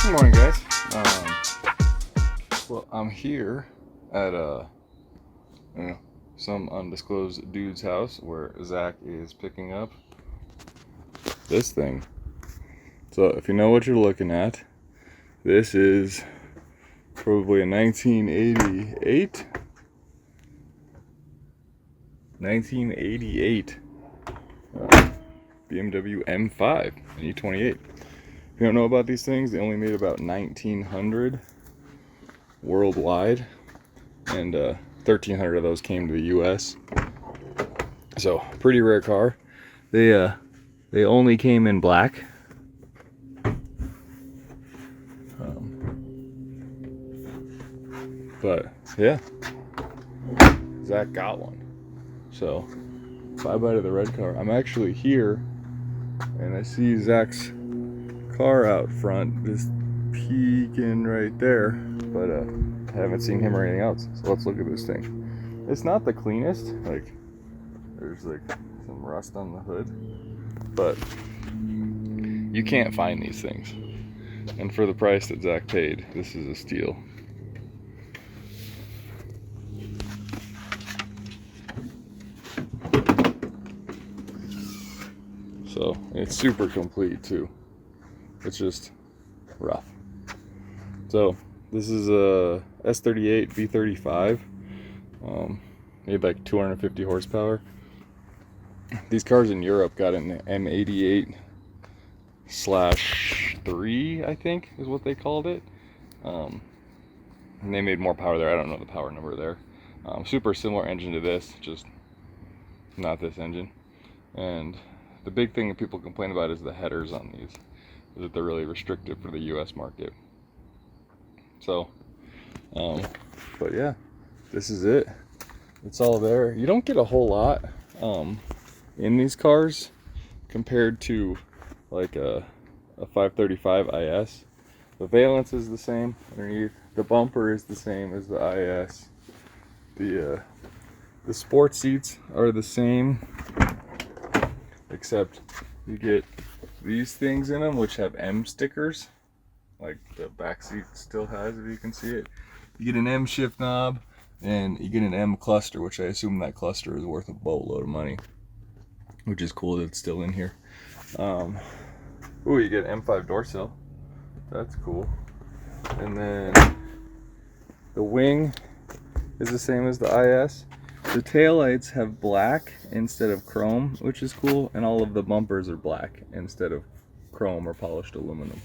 Good morning, guys. Well, I'm here at some undisclosed dude's house where Zach is picking up this thing. So if you know what you're looking at, this is probably a 1988 BMW M5, an E28. If you don't know about these things, they only made about 1,900 worldwide, and 1,300 of those came to the U.S. So pretty rare car. They only came in black. But yeah, Zach got one. So bye-bye to the red car. I'm actually here, and I see Zach's car out front, just peeking right there, but I haven't seen him or anything else. So let's look at this thing. It's not the cleanest, like there's like some rust on the hood, but you can't find these things, and for the price that Zach paid, this is a steal. So it's super complete too. It's just rough. So this is a S38 V35. Made like 250 horsepower. These cars in Europe got an M88/3, I think is what they called it. And they made more power there. I don't know the power number there. Super similar engine to this, just not this engine. And the big thing that people complain about is the headers on these, is that they're really restricted for the US market. So, but yeah, this is it. It's all there. You don't get a whole lot in these cars compared to like a 535 IS. The valence is the same underneath. The bumper is the same as the IS. The sport seats are the same, except you get these things in them which have M stickers, like the back seat still has, if you can see it. You get an M shift knob, and you get an M cluster, which I assume that cluster is worth a boatload of money, which is cool that it's still in here. Ooh, you get an M5 door sill. That's cool. And then the wing is the same as the IS. The taillights have black instead of chrome, which is cool, and all of the bumpers are black instead of chrome or polished aluminum.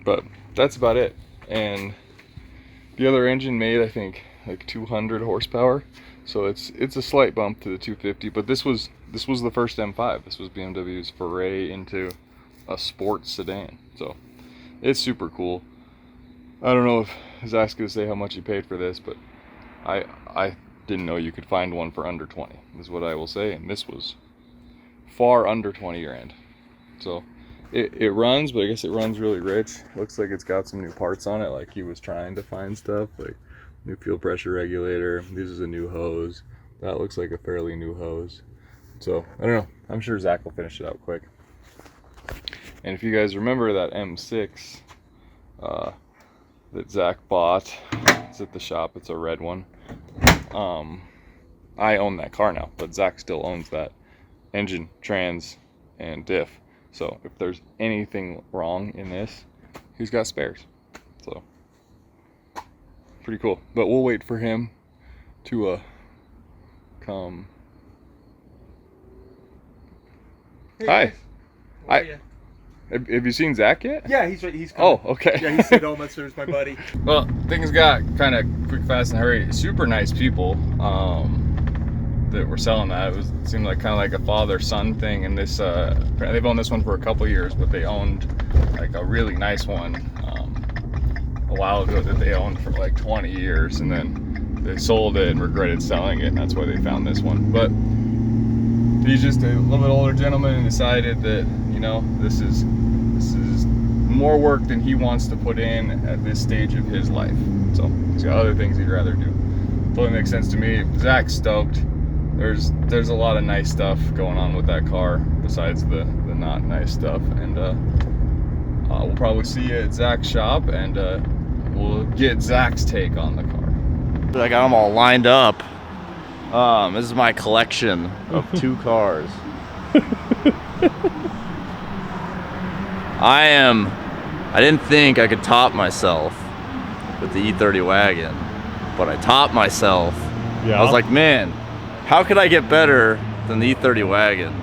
But that's about it. And the other engine made, I think, like 200 horsepower, so it's a slight bump to the 250. But this was the first M5. This was BMW's foray into a sports sedan, so it's super cool. I don't know if Zach's gonna say how much he paid for this, but I didn't know you could find one for under 20, is what I will say, and this was far under 20 grand. So it runs, but I guess it runs really rich. Looks like it's got some new parts on it, like he was trying to find stuff, like new fuel pressure regulator. This is a new hose. That looks like a fairly new hose. So I don't know, I'm sure Zach will finish it out quick. And if you guys remember that M6 that Zach bought, it's at the shop, it's a red one. I own that car now, but Zach still owns that engine, trans, and diff. So if there's anything wrong in this, he's got spares. So pretty cool. But we'll wait for him to come. Hey, Hi. Where are you? Have you seen Zach yet? Yeah, he's right. He's coming. Oh, okay. Yeah, he said, "Oh, there's my buddy." Well, things got kind of quick, fast, and hurry. Super nice people that were selling that. It seemed like kind of like a father-son thing. And this, they've owned this one for a couple years, but they owned like a really nice one a while ago that they owned for like 20 years, and then they sold it and regretted selling it, and that's why they found this one. But he's just a little bit older gentleman and decided that, you know, this is more work than he wants to put in at this stage of his life. So he's got other things he'd rather do. Totally makes sense to me. Zach's stoked. There's a lot of nice stuff going on with that car besides the not nice stuff, and we'll probably see you at Zach's shop, and we'll get Zach's take on the car. I got them all lined up. This is my collection of 2 cars. I didn't think I could top myself with the E30 wagon, but I topped myself. Yeah. I was like, man, how could I get better than the E30 wagon?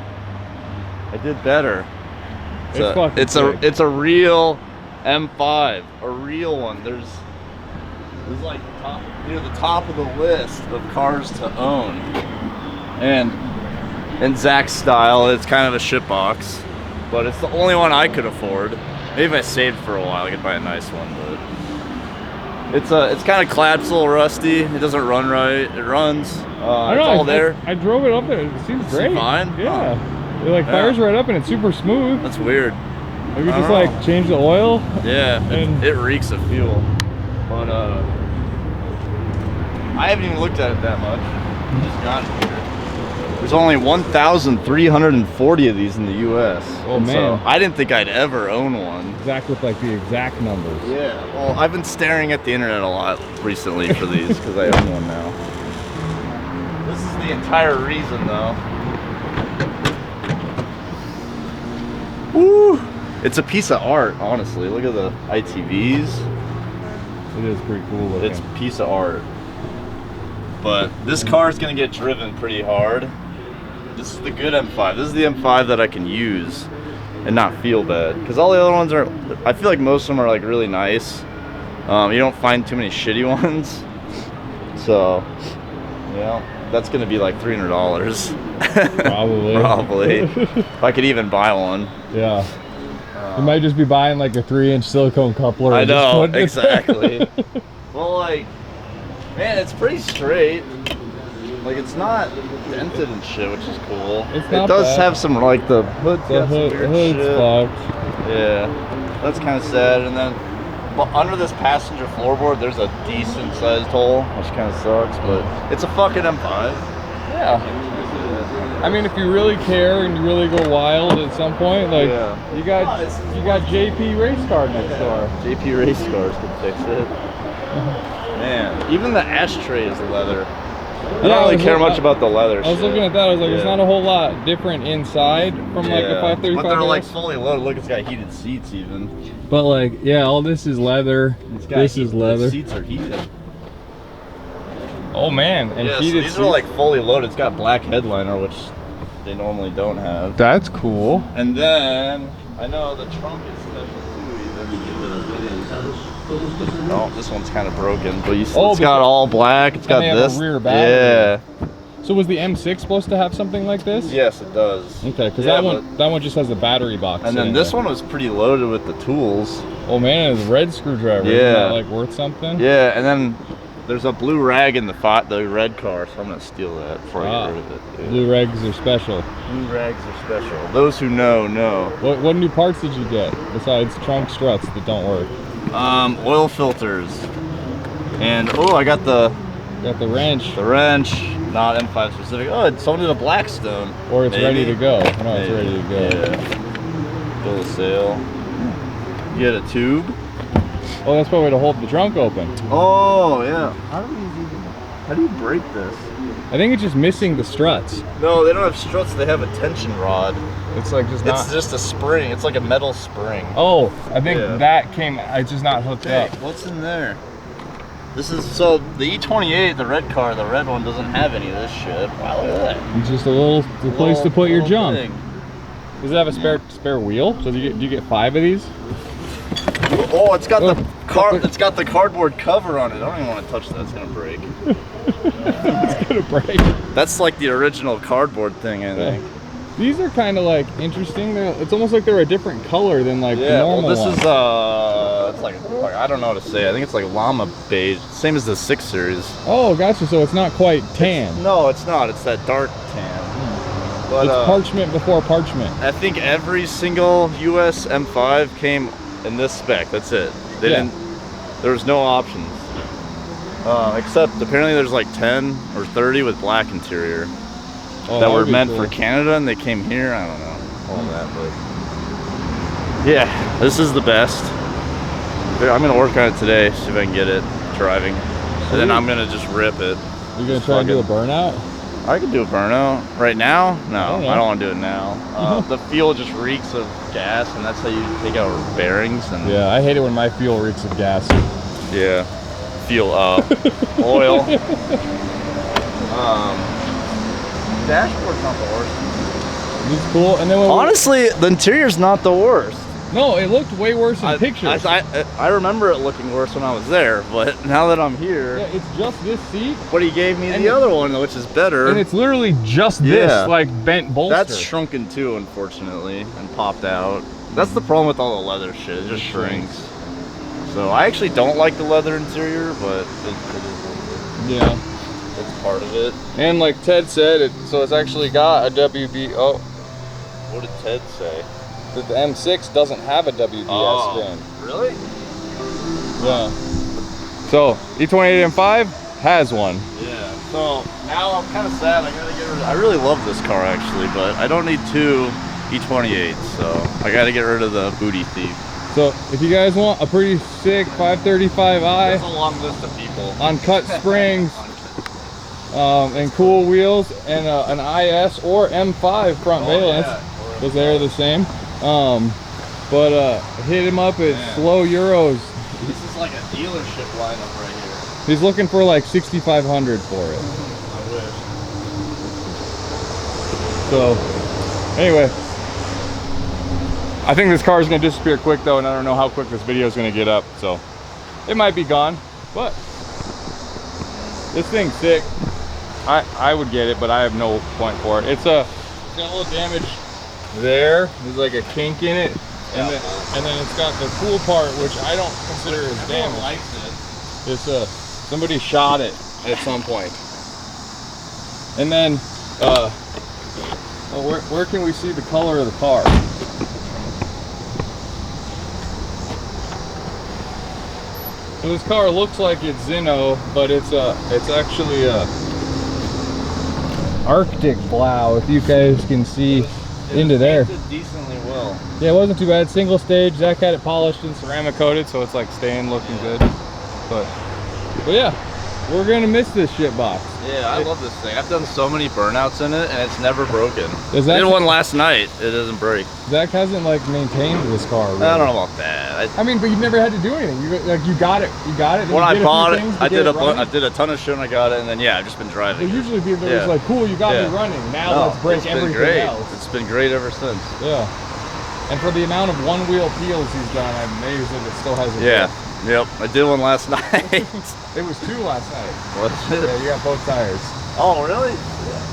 I did better. It's a real M5, a real one. There's like near the top of the list of cars to own, and in Zach's style, it's kind of a shitbox, but it's the only one I could afford. Maybe if I saved for a while, I could buy a nice one, but it's kind of clad, it's a little rusty. It doesn't run right. It runs. It's all there. I drove it up there. It seems great. Fine. Yeah. It like fires right up and it's super smooth. That's weird. Like you just like change the oil. Yeah, and it reeks of fuel. But I haven't even looked at it that much. I just got here. There's only 1,340 of these in the U.S. Oh man! So I didn't think I'd ever own one. Exact with like the exact numbers. Yeah. Well, I've been staring at the internet a lot recently for these because I own one now. This is the entire reason, though. Woo! It's a piece of art, honestly. Look at the ITVs. It is pretty cool looking. It's a piece of art. But this car is going to get driven pretty hard. This is the good M5. This is the M5 that I can use and not feel bad. Because all the other ones are, I feel like most of them are like really nice. You don't find too many shitty ones. So, yeah, that's going to be like $300. Probably. Probably. If I could even buy one. Yeah. You might just be buying like a 3-inch silicone coupler. I and know, just putting it exactly. Well, like, man, it's pretty straight. Like, it's not dented and shit, which is cool. It's it not does bad. have some, like, the hood's got some weird hood's shit. fucked. Yeah, that's kind of sad. And then, but under this passenger floorboard, there's a decent sized hole, which kind of sucks. But it's a fucking M5. Yeah. I mean, if you really care and you really go wild at some point, like you got JP Race Car next door. JP Race Cars can fix it. Man, even the ashtray is leather. I don't really care much about the leather. I was looking at that. I was like, it's not a whole lot different inside from like a 535. But they're like fully loaded. Look, it's got heated seats even. But like, yeah, all this is leather. This is leather. The seats are heated. Oh man, and yeah, heated so these seats. are like fully loaded. It's got black headliner, which they normally don't have. That's cool. And then I know the trunk is special too. Oh, this one's kind of broken, but it's got all black. It's got this. Have a rear battery. Yeah. So was the M6 supposed to have something like this? Yes, it does. Okay, because that one just has the battery box. And then this one was pretty loaded with the tools. Oh man, it's a red screwdriver. Yeah. Isn't that like worth something? Yeah, and then there's a blue rag in the red car, so I'm gonna steal that before I get rid of it. Yeah. Blue rags are special. Blue rags are special. Those who know, know. What new parts did you get besides trunk struts that don't work? Oil filters. And I got the wrench. The wrench, not M5 specific. Oh, someone did a Blackstone. Or it's Maybe. ready to go. No, it's ready to go. Yeah. Bill of sale. You get a tube. Oh, that's probably to hold the trunk open. Oh yeah. How do you break this? I think it's just missing the struts. No, they don't have struts. They have a tension rod. It's like just It's just a spring. It's like a metal spring. Oh, I think that came. It's just not hooked up. What's in there? This is the E28, the red car. The red one doesn't have any of this shit. Wow, look at that. It's just a place to put your junk. Thing. Does it have a spare wheel? So do you get 5 of these? Oh, it's got it's got the cardboard cover on it. I don't even want to touch that. It's gonna break. It's gonna break. That's like the original cardboard thing, I think. These are kind of like interesting. It's almost like they're a different color than like the normal well, this ones. is it's like I don't know what to say. I think it's like llama beige, same as the 6 Series. Oh, gotcha. So it's not quite tan. No, it's not. It's that dark tan. But, it's parchment before parchment. I think every single US M5 came in this spec. That's it. They didn't. There was no options. Except apparently there's like 10 or 30 with black interior that were meant for Canada, and they came here. I don't know all that, but Yeah, this is the best. I'm gonna work on it today, see if I can get it driving. And then I'm gonna just rip it. You gonna try and do a burnout? I could do a burnout. Right now? No, I don't want to do it now. The fuel just reeks of gas, and that's how you take out bearings. And yeah, I hate it when my fuel reeks of gas. Yeah, fuel oil. Dashboard's not the worst. It's cool. And then honestly, the interior's not the worst. No, it looked way worse in pictures. I remember it looking worse when I was there, but now that I'm here, yeah, it's just this seat. But he gave me the other one, which is better. And it's literally just this, like bent bolster. That's shrunken too, unfortunately, and popped out. That's the problem with all the leather shit. It just shrinks. So I actually don't like the leather interior, but it is. Yeah. It's part of it. And like Ted said, so it's actually got a WB. Oh. What did Ted say? That the M6 doesn't have a WBS fin. Really? Yeah. So E28 M5 has one. Yeah. So now I'm kind of sad. I gotta get rid of. I really love this car actually, but I don't need two E28s, so I gotta get rid of the booty thief. So if you guys want a pretty sick 535i, that's a long list of people. On cut springs. And cool wheels and an IS or M5 front valence, because they're the same. Hit him up at Slow Euros. This is like a dealership lineup right here. He's looking for like 6,500 for it. I wish. So, anyway, I think this car is going to disappear quick though, and I don't know how quick this video is going to get up. So, it might be gone, but this thing's sick. I would get it, but I have no point for it. It's got a little damage there. There's like a kink in it, and then it's got the cool part, which I don't consider as damage. Likes it. It's somebody shot it at some point. And then where can we see the color of the car? So this car looks like it's Zinno, but it's actually a Arctic Blau, if you guys can see into there. Decently well. Yeah, it wasn't too bad. Single stage. Zach had it polished and ceramic coated, so it's like staying looking good. But yeah, we're gonna miss this shit box. Yeah, I love this thing. I've done so many burnouts in it, and it's never broken. I did one last night. It doesn't break. Zach hasn't like maintained this car. Really. I don't know about that. I mean, but you never had to do anything. You got it. When I bought it, I did a ton of shit when I got it, and then I've just been driving. Well, usually people are like, cool, you got me running. Now let's break everything else. It's been great ever since. Yeah. And for the amount of one wheel peels he's done, I'm amazed that it still has a grip. Yep. I did one last night. It was 2 last night. Was it? Yeah, you got both tires. Oh, really?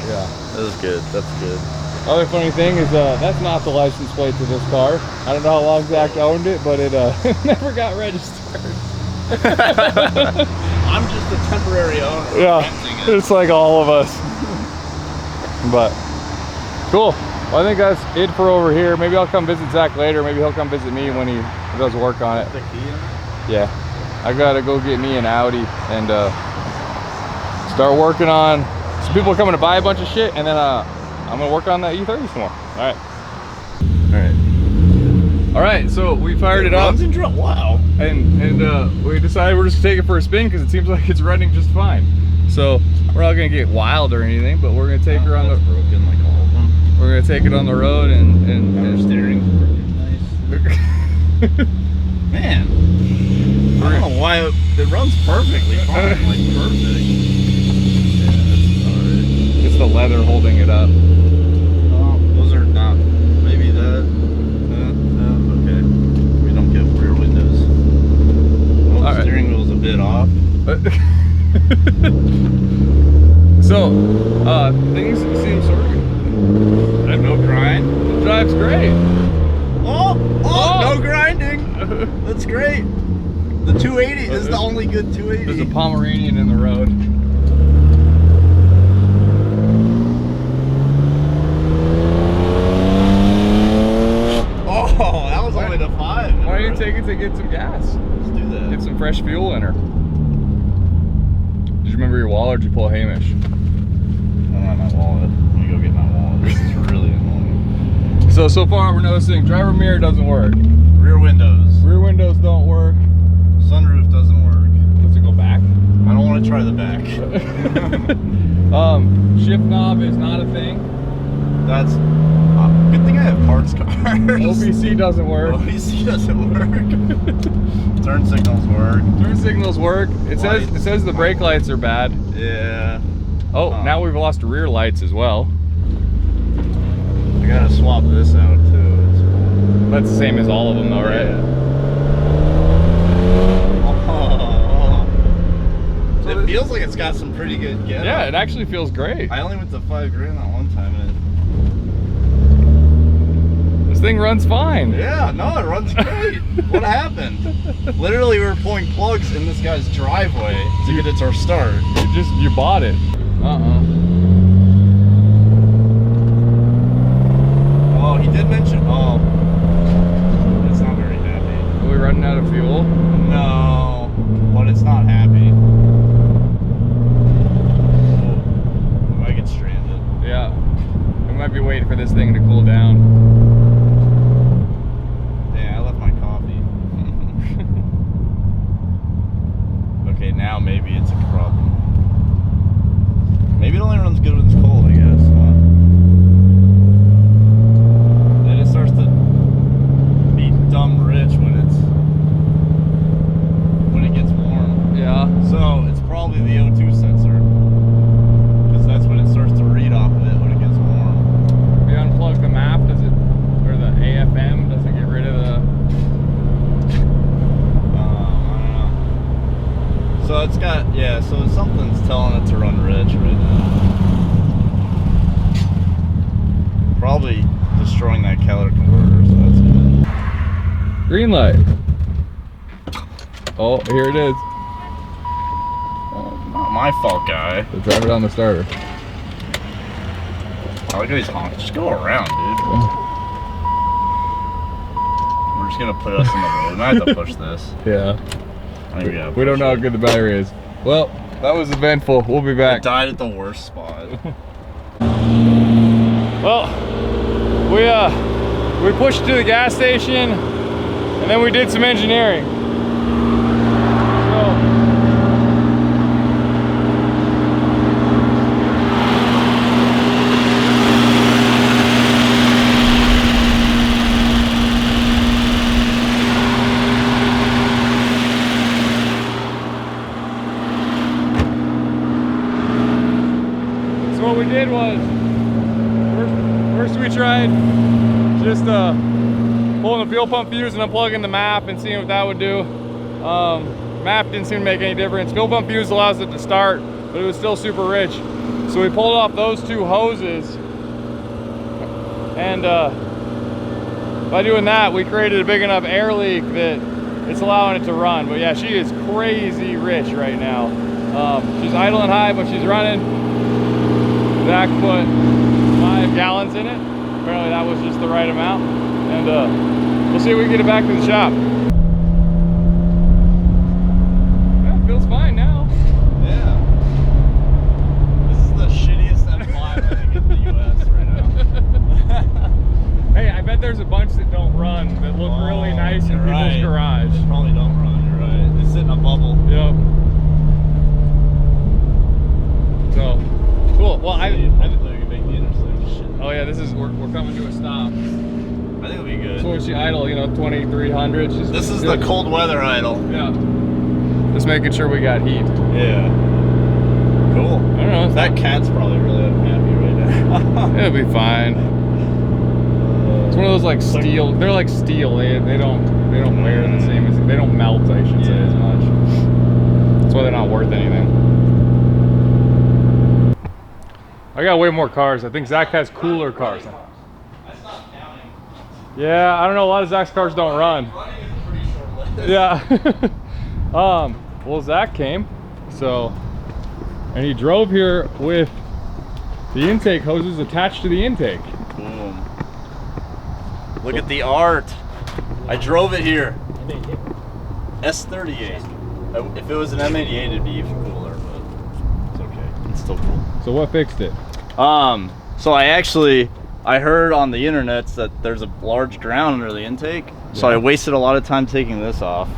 Yeah. That was good. That's good. Other funny thing is that's not the license plate to this car. I don't know how long Zach owned it, but it never got registered. I'm just a temporary owner. Yeah, it's like all of us. But cool. Well, I think that's it for over here. Maybe I'll come visit Zach later. Maybe he'll come visit me when he does work on it. The key in it? Yeah. I gotta go get me an Audi and start working on. Some people are coming to buy a bunch of shit, and then I'm gonna work on that E30 some more. All right. So we fired it up. Wow. And we decided we're just gonna take it for a spin because it seems like it's running just fine. So we're not gonna get wild or anything, but we're gonna take her on the broken like all of them. We're gonna take it on the road and steering. Nice. Man. I don't know why it runs perfectly fine, like perfect. Yeah, that's alright. It's the leather holding it up. Those are not. Maybe that. Okay. We don't get rear windows. Well, the steering wheel's a bit off. So, things seem sort of good. I have no grind. It drives great. Oh, no grinding. That's great. The 280 is the only good 280. There's a Pomeranian in the road. Oh, that was only the 5. Why don't you take it to get some gas? Let's do that. Get some fresh fuel in her. Did you remember your wallet or did you pull Hamish? I don't have my wallet. Let me go get my wallet. This is really annoying. So far we're noticing driver mirror doesn't work. Rear windows. Rear windows don't work. Sunroof doesn't work. Does it go back? I don't want to try the back. Shift knob is not a thing. That's good thing I have parts cars. OBC doesn't work. OBC doesn't work. Turn signals work. Turn signals work. It says the brake lights are bad. Yeah. Oh, now we've lost rear lights as well. I gotta swap this out too. That's the same as all of them though, right? Yeah. So it feels like it's got some pretty good get. Yeah, it actually feels great. I only went to $5 grand that one time and This thing runs fine. yeah, no, it runs great. What happened? Literally we were pulling plugs in this guy's driveway to get it to start. You bought it. Oh, he did mention, it's not very happy. Are we running out of fuel? No, but it's not happy. Oh, we might get stranded. Yeah. We might be waiting for this thing to cool down. Dang, I left my coffee. Okay, now maybe it's a problem. Maybe it only runs good when it's cold, I guess. Then it starts to be dumb rich when it gets warm. Yeah. So it's probably the O2 sensor, because that's when it starts to read off of it when it gets warm. If you unplug the map, or the AFM, does it get rid of the... I don't know. So it's got, yeah, so something's telling it to run rich right now. Probably destroying that catalytic converter, so that's good. Green light. Oh, here it is. Not my fault, guy. So drive it on the starter. I like how he's honking. Just go around, dude. We're just gonna put us in the road. I have to push this. Yeah. I think We don't know how good the battery is. Well, that was eventful. We'll be It back. died at the worst spot. Well, we pushed to the gas station, and then we did some engineering. So what we did was, first we tried just pulling the fuel pump fuse and unplugging the map and seeing what that would do. Map didn't seem to make any difference. Fuel pump fuse allows it to start, but it was still super rich. So we pulled off those two hoses, and by doing that, we created a big enough air leak that it's allowing it to run. But yeah, she is crazy rich right now. She's idling high, but she's running. Zach put 5 gallons in it. Apparently that was just the right amount. And we'll see if we can get it back to the shop. Yeah, it feels fine now. Yeah. This is the shittiest M5 I think in the US right now. Hey, I bet there's a bunch that don't run that look really nice in people's garage. They probably don't run, you're right. They sit in a bubble. Yep. So, cool. Well, I think we can make the intersection. oh yeah, we're coming to a stop. I think it'll be good. So she idle, 2300. This is the cold weather idle. Yeah. Just making sure we got heat. Yeah. Cool. I don't know. That cat's probably really unhappy right now. It'll be fine. It's one of those like steel. They're like steel. They don't wear the same as, they don't melt, I should say, as much. That's why they're not worth anything. I got way more cars. I think Zach has cooler cars. Yeah, I don't know. A lot of Zach's cars don't run. Yeah. Well, Zach came, and he drove here with the intake hoses attached to the intake. Boom. Look at the art. I drove it here. S38. If it was an M88, it'd be even cooler, but it's okay. It's still cool. So what fixed it? So I actually I heard on the internet that there's a large ground under the intake, so Yeah. I wasted a lot of time taking this off,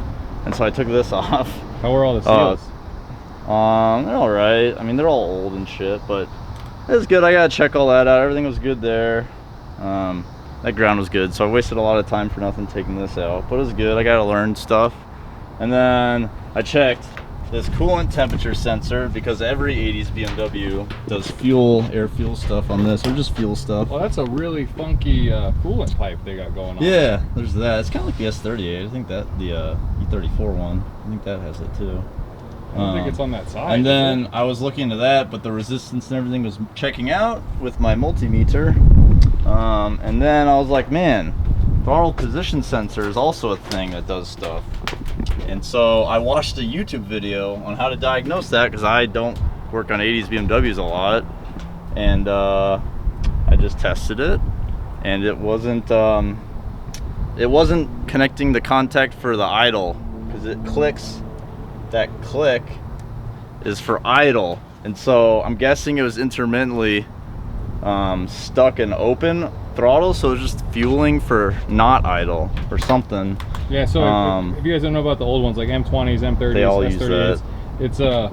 and so I took this off. How were all the seals? They're all right. I mean, they're all old and shit, but it was good. I gotta check all that out. Everything was good there. That ground was good, so I wasted a lot of time for nothing taking this out, but it was good. I gotta learn stuff. And then I checked this coolant temperature sensor, because every 80s BMW does air fuel stuff on this, or just fuel stuff. Well, that's a really funky coolant pipe they got going on. Yeah, there's that. It's kind of like the S38. I think that the E34 one, I think that has it too. I don't think it's on that side. And then I was looking into that, but the resistance and everything was checking out with my multimeter. And then I was like, man, throttle position sensor is also a thing that does stuff. And so I watched a YouTube video on how to diagnose that, because I don't work on 80s BMWs a lot. And I just tested it, and it wasn't connecting the contact for the idle, because it clicks. That click is for idle, and so I'm guessing it was intermittently stuck in open throttle, so it was just fueling for not idle or something. Yeah, so if you guys don't know about the old ones, like M20s, M30s, They all use S38s, that.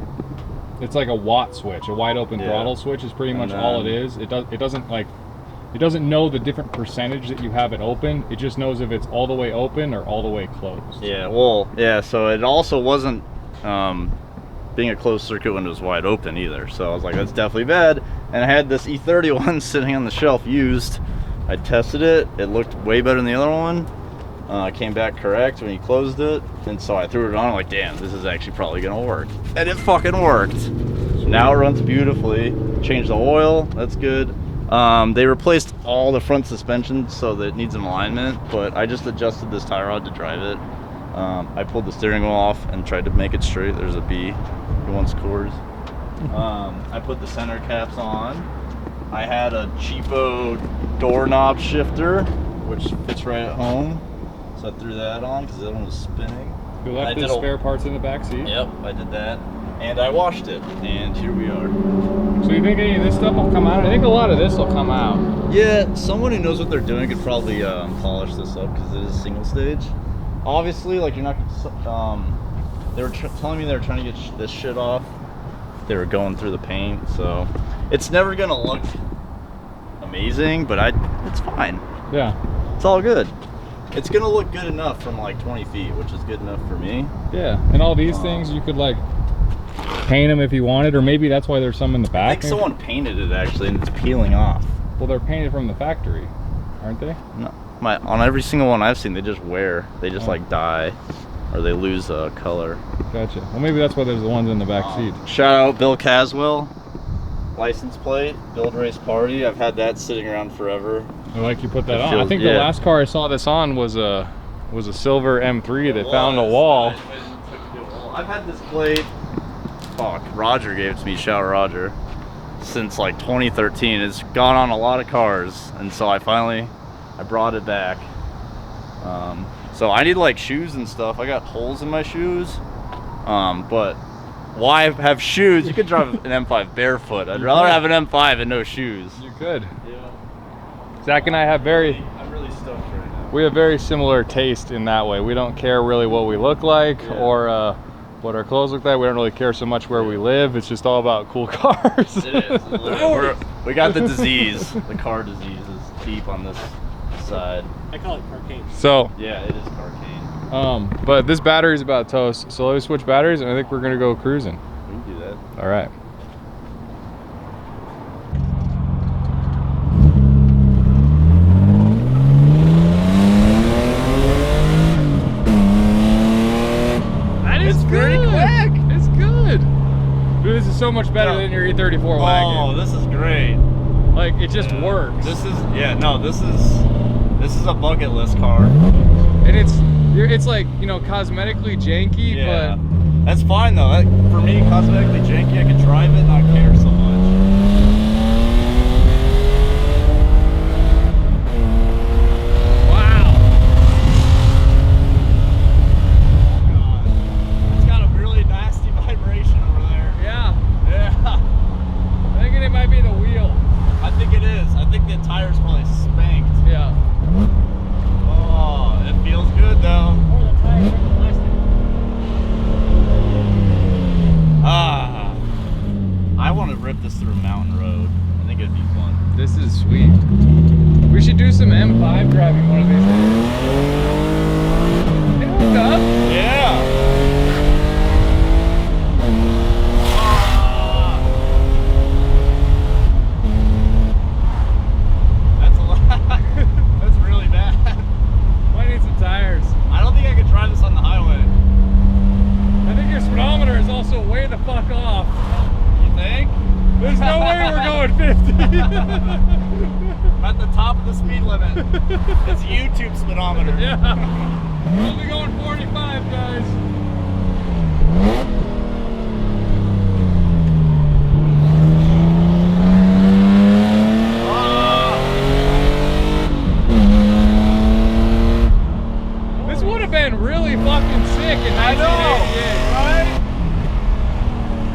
it's like a watt switch, a wide open throttle switch is pretty much all it is. It doesn't know the different percentage that you have it open. It just knows if it's all the way open or all the way closed. Yeah, well, yeah, so it also wasn't being a closed circuit when it was wide open either. So I was like, that's definitely bad. And I had this E31 sitting on the shelf used. I tested it. It looked way better than the other one. Came back correct when you closed it. And so I threw it on. I'm like, damn, this is actually probably going to work. And it fucking worked. Now it runs beautifully. Changed the oil. That's good. They replaced all the front suspension, so that it needs an alignment. But I just adjusted this tie rod to drive it. I pulled the steering wheel off and tried to make it straight. There's a B. He wants cores. I put the center caps on. I had a cheapo doorknob shifter, which fits right at home. So I threw that on because that one was spinning. You left the spare parts in the back seat? Yep, I did that. And I washed it, and here we are. So you think any of this stuff will come out? I think a lot of this will come out. Yeah, someone who knows what they're doing could probably polish this up, because it is single stage. Obviously, like, you're not they were telling me they were trying to get this shit off. They were going through the paint, so it's never gonna look amazing, but it's fine. Yeah, it's all good. It's gonna look good enough from like 20 feet, which is good enough for me. Yeah, and all these things you could like paint them if you wanted, or maybe that's why there's some in the back. I think someone painted it actually, and it's peeling off. Well, they're painted from the factory, aren't they? No, on every single one I've seen, they just wear. They just like die, or they lose color. Gotcha. Well, maybe that's why there's the ones in the back seat. Shout out Bill Caswell, license plate, Build Race Party. I've had that sitting around forever. I like you put that on. I think the last car I saw this on was a silver M3 that found a wall. I've had this plate. Fuck, Roger gave it to me. Shout out Roger. Since like 2013, it's gone on a lot of cars, and so I brought it back. So I need like shoes and stuff. I got holes in my shoes, but why have shoes? You could drive an M5 barefoot. I'd rather have an M5 and no shoes. You could. Yeah. Zach and I have I'm really stoked right now. we have very similar taste in that way. We don't care really what we look like or what our clothes look like. We don't really care so much where we live. It's just all about cool cars. It is. We got the disease. The car disease is deep on this side. I call it carcane. So yeah, it is carcane. But this battery's about toast, so let me switch batteries and I think we're gonna go cruising. We can do that. All right. It's good. Dude, this is so much better than your E34 wagon. Oh, this is great. Like, it just works. This is a bucket list car. And it's like, you know, cosmetically janky, Yeah. but That's fine though. For me, cosmetically janky, I can drive it and not care so much. wow. God. It's got a really nasty vibration over there. Yeah. Yeah. I'm thinking it might be the wheel. I think it is. I think the tire's probably driving one of these days. It hooked up. Yeah. That's a lot. That's really bad. Might need some tires. I don't think I could drive this on the highway. I think your speedometer is also way the fuck off. You think? There's no way we're going 50. At the top of the speed limit. It's YouTube speedometer. Yeah. We're only going 45, guys. This would have been really fucking sick in 1988. I know, right?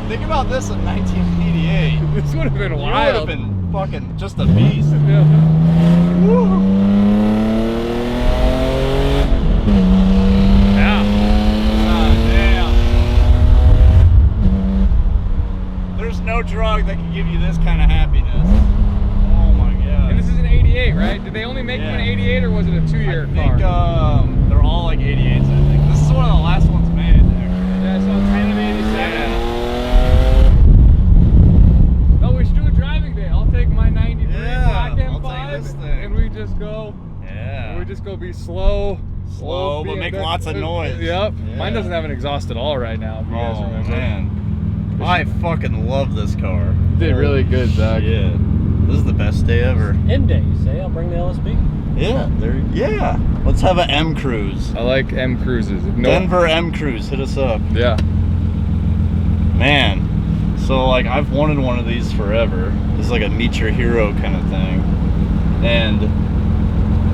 Think about this in 1988. This would have been You would wild. have been fucking just a beast. Yeah. Yeah. God damn. There's no drug that can give you this kind of happiness. Oh my god. And this is an 88, right? Did they only make them an 88 or was it a 2-year I think car? they're all like 88s, I think. This is one of the last ones made there. Yeah, so 10 of 87. Yeah. No, we should do a driving day. I'll take my 93 Yeah, black I'll M5 take this thing. and we just go. Yeah. We just go be slow. Slow, but make BMW. lots of noise. Yep. Yeah. Mine doesn't have an exhaust at all right now, if you guys Oh remember. man. I fucking love this car. Did really good, Zach. Yeah. This is the best day ever. M day, you say? I'll bring the LSB. Yeah, yeah. Let's have an M cruise. I like M cruises. No, Denver M cruise, hit us up. Yeah. Man. So like I've wanted one of these forever. This is like a meet your hero kind of thing. And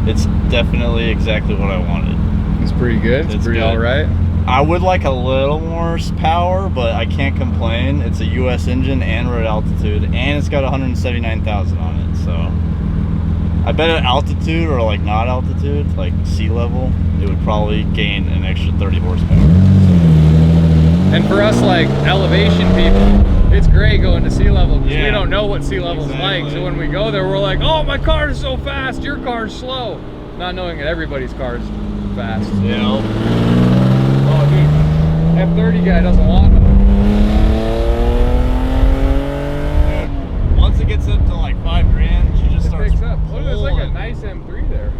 it's definitely exactly what I wanted. It's pretty good. It's pretty good. alright. I would like a little more power, but I can't complain. It's a US engine and road altitude, and it's got 179,000 on it, so I bet at altitude or like not altitude, like sea level, it would probably gain an extra 30 horsepower. And for us, like elevation people, it's great going to sea level because we Yeah. don't know what sea level's like. Exactly. So when we go there, we're like, oh, my car is so fast, your car's slow. Not knowing that everybody's car is fast. Yeah. Oh, dude, F30 guy doesn't want them. Once it gets up to like 5 grand, you just It start picks up. Oh, there's like a pulling. nice M3 there.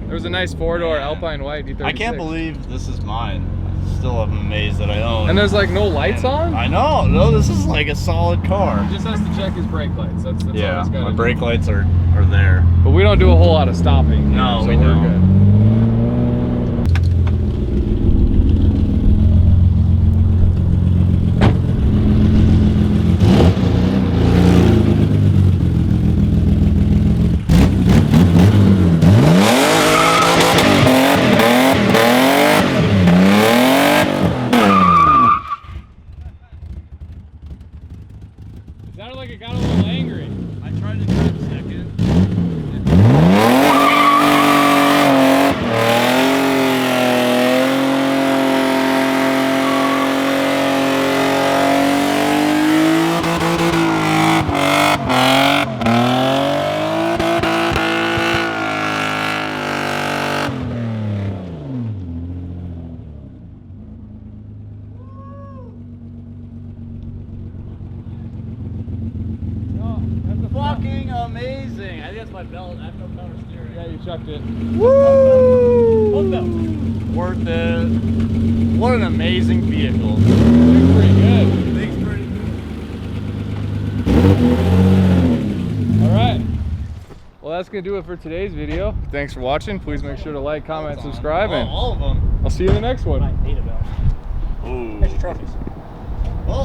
There was a nice 4-door Yeah. Alpine White D36. I can't believe this is mine. Still am amazed that I own. And there's like no lights on? I know. No, this is like a solid car. He just has to check his brake lights. That's all Yeah, he's gotta my do. brake lights are there. But we don't do a whole lot of stopping. No, so we we're don't. good. It sounded like it got a little angry. I tried to drive second. Oh, that's a Fucking amazing. I think that's my belt. I have no power steering. Yeah, you chucked it. Woo! Worth it. What an amazing vehicle. It's pretty good. Thing's pretty All right. Well, that's going to do it for today's video. Thanks for watching. Please make sure to like, comment, subscribe, and all of them. I'll see you in the next one. Might need a belt. Ooh. Extra trophies.